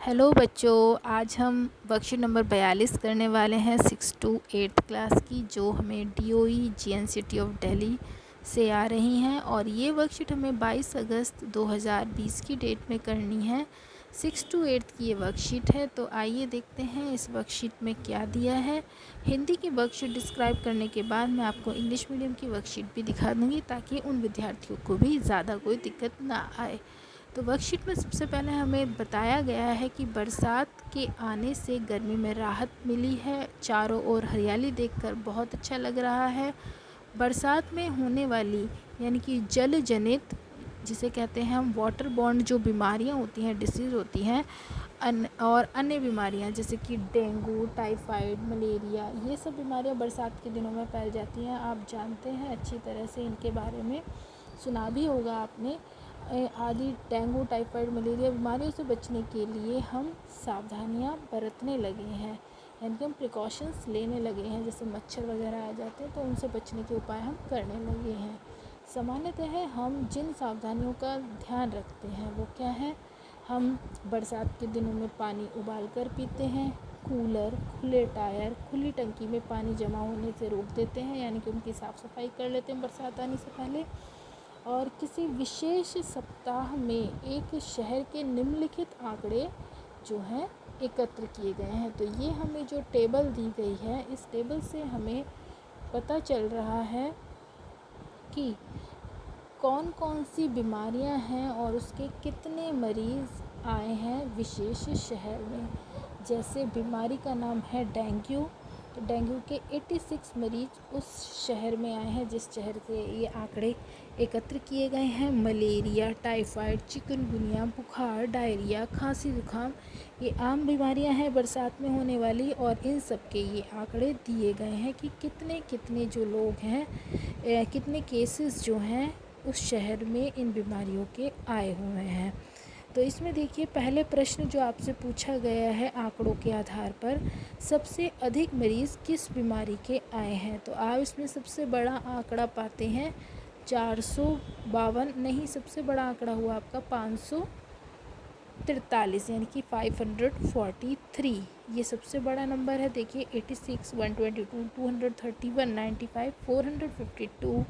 Hello बच्चों, आज हम वर्कशीट नंबर 42 करने वाले हैं 6 to 8th क्लास की, जो हमें DOE GNCT ऑफ दिल्ली से आ रही हैं। और ये वर्कशीट हमें 22 अगस्त 2020 की डेट में करनी है। 6 to 8th की ये वर्कशीट है। तो आइए देखते हैं इस वर्कशीट में क्या दिया है। हिंदी की वर्कशीट डिस्क्राइब करने के बाद मैं आपको इंग्लिश मीडियम की वर्कशीट भी दिखा दूँगी, ताकि उन विद्यार्थियों को भी ज़्यादा कोई दिक्कत ना आए। तो वर्कशीट में सबसे पहले हमें बताया गया है कि बरसात के आने से गर्मी में राहत मिली है। चारों ओर हरियाली देखकर बहुत अच्छा लग रहा है। बरसात में होने वाली यानी कि जल जनित, जिसे कहते हैं हम वाटर बॉर्न, जो बीमारियां होती हैं, डिसीज़ होती हैं, और अन्य बीमारियां जैसे कि डेंगू, टाइफाइड, मलेरिया, ये सब बीमारियां बरसात के दिनों में फैल जाती हैं। आप जानते हैं अच्छी तरह से, इनके बारे में सुना भी होगा आपने। आदि डेंगू, टाइफाइड, मलेरिया बीमारियों से बचने के लिए हम सावधानियां बरतने लगे हैं, यानी कि हम प्रिकॉशंस लेने लगे हैं। जैसे मच्छर वगैरह आ जाते हैं तो उनसे बचने के उपाय हम करने लगे हैं। सामान्यतः हम जिन सावधानियों का ध्यान रखते हैं वो क्या है? हम बरसात के दिनों में पानी उबाल कर पीते हैं। कूलर, खुले टायर, खुली टंकी में पानी जमा होने से रोक देते हैं, यानी कि उनकी साफ़ सफाई कर लेते हैं बरसात आने से पहले। और किसी विशेष सप्ताह में एक शहर के निम्नलिखित आंकड़े जो हैं एकत्र किए गए हैं। तो ये हमें जो टेबल दी गई है, इस टेबल से हमें पता चल रहा है कि कौन कौन सी बीमारियां हैं और उसके कितने मरीज़ आए हैं विशेष शहर में। जैसे बीमारी का नाम है डेंगू, तो डेंगू के 86 मरीज उस शहर में आए हैं जिस शहर से ये आंकड़े एकत्र किए गए हैं। मलेरिया, टाइफाइड, चिकनगुनिया, बुखार, डायरिया, खांसी, जुकाम, ये आम बीमारियां हैं बरसात में होने वाली, और इन सब के ये आंकड़े दिए गए हैं कि कितने कितने जो लोग हैं, कितने केसेस जो हैं उस शहर में इन बीमारियों के आए हुए हैं। तो इसमें देखिए, पहले प्रश्न जो आपसे पूछा गया है आंकड़ों के आधार पर, सबसे अधिक मरीज़ किस बीमारी के आए हैं। तो आप इसमें सबसे बड़ा आंकड़ा पाते हैं 452, नहीं, सबसे बड़ा आंकड़ा हुआ आपका 543, यानी कि 543, ये सबसे बड़ा नंबर है। देखिए 86, 122, 231, 95, 452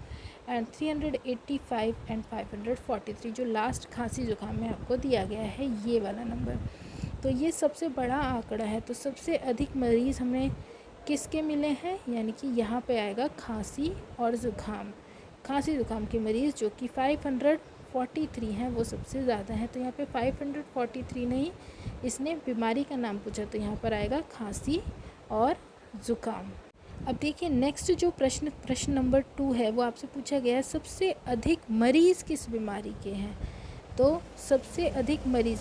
एंड 385 एंड 543, जो लास्ट खांसी जुकाम में आपको दिया गया है, ये वाला नंबर। तो ये सबसे बड़ा आंकड़ा है। तो सबसे अधिक मरीज़ हमें किसके मिले हैं, यानी कि यहाँ पे आएगा खांसी और ज़ुकाम। खांसी ज़ुकाम के मरीज़ जो कि 543 हैं, वो सबसे ज़्यादा हैं। तो यहाँ पे 543 नहीं, इसने बीमारी का नाम पूछा, तो यहाँ पर आएगा खांसी और ज़ुकाम। अब देखिए नेक्स्ट जो प्रश्न नंबर 2 है, वो आपसे पूछा गया है सबसे अधिक मरीज़ किस बीमारी के हैं। तो सबसे अधिक मरीज़,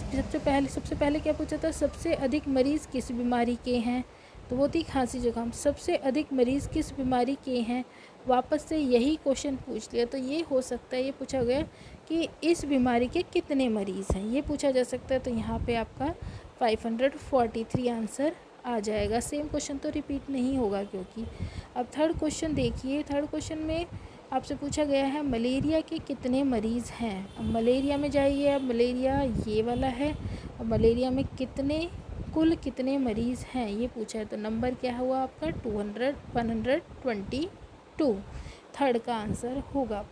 सबसे पहले क्या पूछा था, सबसे अधिक मरीज़ किस बीमारी के हैं, तो वो थी खांसी जुकाम। सबसे अधिक मरीज़ किस बीमारी के हैं, वापस से यही क्वेश्चन पूछ लिया। तो ये हो सकता है, ये पूछा गया कि इस बीमारी के कितने मरीज़ हैं, ये पूछा जा सकता है। तो यहाँ पे आपका 543 आंसर आ जाएगा। सेम क्वेश्चन तो रिपीट नहीं होगा क्योंकि। अब थर्ड क्वेश्चन देखिए, थर्ड क्वेश्चन में आपसे पूछा गया है मलेरिया के कितने मरीज़ हैं। अब मलेरिया में जाइए, अब मलेरिया ये वाला है, और मलेरिया में कुल कितने मरीज़ हैं ये पूछा है। तो नंबर क्या हुआ आपका 122, थर्ड का आंसर होगा।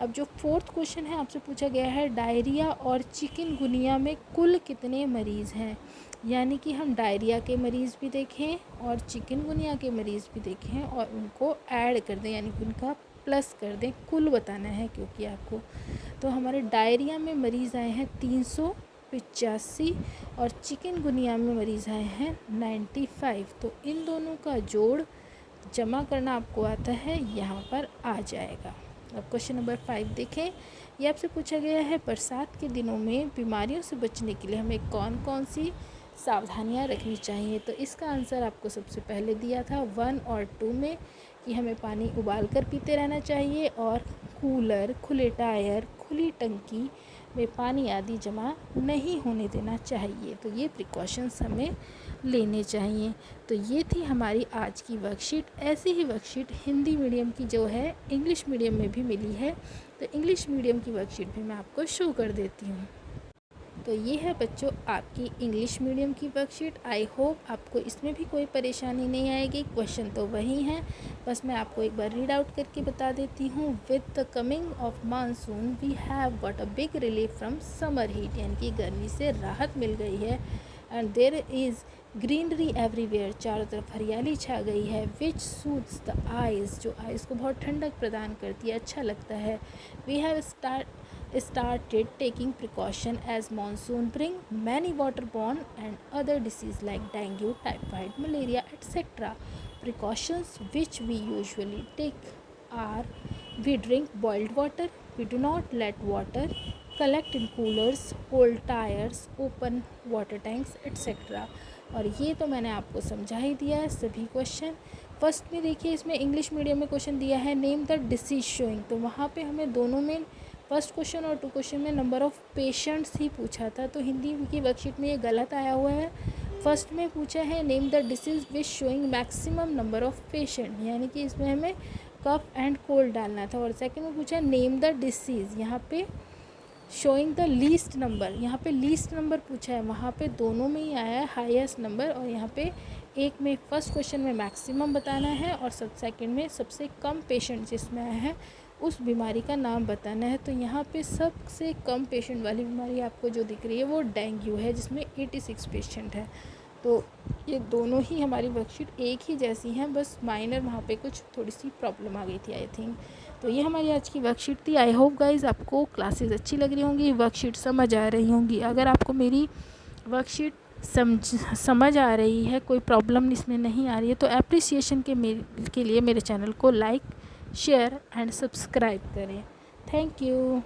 अब जो फोर्थ क्वेश्चन है, आपसे पूछा गया है डायरिया और चिकनगुनिया में कुल कितने मरीज़ हैं, यानी कि हम डायरिया के मरीज़ भी देखें और चिकनगुनिया के मरीज़ भी देखें और उनको ऐड कर दें, यानी कि उनका प्लस कर दें, कुल बताना है क्योंकि आपको। तो हमारे डायरिया में मरीज़ आए हैं 385 और चिकनगुनिया में मरीज़ आए हैं 95। तो इन दोनों का जोड़ जमा करना आपको आता है, यहाँ पर आ जाएगा। अब क्वेश्चन नंबर 5 देखें। ये आपसे पूछा गया है बरसात के दिनों में बीमारियों से बचने के लिए हमें कौन कौन सी सावधानियां रखनी चाहिए। तो इसका आंसर आपको सबसे पहले दिया था 1 और 2 में, कि हमें पानी उबाल कर पीते रहना चाहिए, और कूलर, खुले टायर, खुली टंकी में पानी आदि जमा नहीं होने देना चाहिए। तो ये प्रिकॉशंस हमें लेने चाहिए। तो ये थी हमारी आज की वर्कशीट। ऐसी ही वर्कशीट हिंदी मीडियम की जो है इंग्लिश मीडियम में भी मिली है, तो इंग्लिश मीडियम की वर्कशीट भी मैं आपको शो कर देती हूँ। तो ये है बच्चों आपकी इंग्लिश मीडियम की वर्कशीट। आई होप आपको इसमें भी कोई परेशानी नहीं आएगी। क्वेश्चन तो वही हैं, बस मैं आपको एक बार रीड आउट करके बता देती हूँ। With the coming of monsoon we have got a big relief from summer heat, यानी कि गर्मी से राहत मिल गई है। And there is greenery everywhere, चारों तरफ हरियाली छा गई है। विच सूट्स द आइज़, जो आइज़ को बहुत ठंडक प्रदान करती है, अच्छा लगता है। We have started taking precaution as monsoon bring many waterborne and other diseases like dengue, typhoid, malaria, etc. Precautions which we usually take are: we drink boiled water, we do not let water collect in coolers, cold tires, open water tanks, etc. और ये तो मैंने आपको समझा ही दिया है सभी question. First में देखिए, इसमें इंग्लिश मीडियम में क्वेश्चन दिया है नेम द डिसीज शोइंग, तो वहाँ पे हमें दोनों में फर्स्ट क्वेश्चन और 2 क्वेश्चन में नंबर ऑफ़ पेशेंट्स ही पूछा था, तो हिंदी की वर्कशीट में ये गलत आया हुआ है। फर्स्ट में पूछा है name the disease which showing maximum number of patient, यानी कि इसमें हमें कफ एंड कोल्ड डालना था। और सेकंड में पूछा नेम द डिसीज़, यहाँ पे शोइंग द लीस्ट नंबर, यहाँ पे लीस्ट नंबर पूछा है, वहाँ पे दोनों में ही आया है हाईएस्ट नंबर। और यहाँ पे एक में फर्स्ट क्वेश्चन में मैक्सिमम बताना है और सेकंड में सबसे कम पेशेंट जिसमें आया है उस बीमारी का नाम बताना है। तो यहाँ पे सबसे कम पेशेंट वाली बीमारी आपको जो दिख रही है वो डेंगू है, जिसमें 86 पेशेंट है। तो ये दोनों ही हमारी वर्कशीट एक ही जैसी हैं, बस माइनर वहाँ पे कुछ थोड़ी सी प्रॉब्लम आ गई थी आई थिंक। तो ये हमारी आज की वर्कशीट थी। आई होप गाइज आपको क्लासेस अच्छी लग रही होंगी, वर्कशीट समझ आ रही होंगी। अगर आपको मेरी वर्कशीट समझ आ रही है, कोई प्रॉब्लम इसमें नहीं आ रही है, तो एप्रिसिएशन के लिए मेरे चैनल को लाइक, शेयर एंड सब्सक्राइब करें। Thank you.